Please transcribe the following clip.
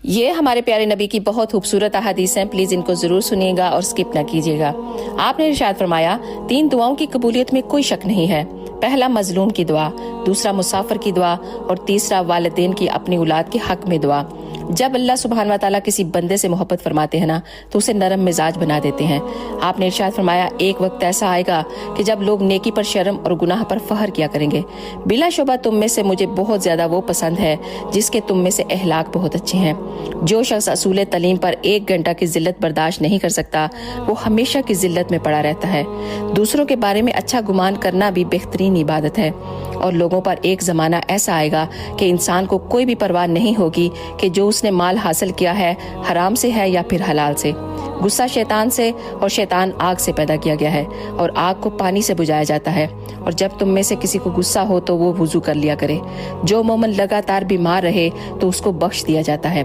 یہ ہمارے پیارے نبی کی بہت خوبصورت احادیث ہیں، پلیز ان کو ضرور سنیے گا اور سکپ نہ کیجیے گا۔ آپ نے ارشاد فرمایا 3 دعاؤں کی قبولیت میں کوئی شک نہیں ہے۔ پہلا مظلوم کی دعا، دوسرا مسافر کی دعا اور تیسرا والدین کی اپنی اولاد کے حق میں دعا۔ جب اللہ سبحانہ و تعالیٰ کسی بندے سے محبت فرماتے ہیں نا تو اسے نرم مزاج بنا دیتے ہیں۔ آپ نے ارشاد فرمایا ایک وقت ایسا آئے گا کہ جب لوگ نیکی پر شرم اور گناہ پر فخر کیا کریں گے۔ بلا شبہ تم میں سے مجھے بہت زیادہ وہ پسند ہے جس کے تم میں سے اخلاق بہت اچھے ہیں۔ جو شخص اصول تعلیم پر 1 گھنٹہ کی ذلت برداشت نہیں کر سکتا وہ ہمیشہ کی ذلت میں پڑا رہتا ہے۔ دوسروں کے بارے میں اچھا گمان کرنا بھی بہترین عبادت ہے، اور لوگوں پر ایک زمانہ ایسا آئے گا کہ انسان کو کوئی بھی پرواہ نہیں ہوگی کہ جو اس نے مال حاصل کیا ہے حرام سے ہے یا پھر حلال سے۔ غصہ شیطان سے، اور شیطان آگ سے پیدا کیا گیا ہے، اور آگ کو پانی سے بجھایا جاتا ہے۔ اور جب تم میں سے کسی کو غصہ ہو تو وہ وضو کر لیا کرے۔ جو مومن لگاتار بیمار رہے تو اس کو بخش دیا جاتا ہے۔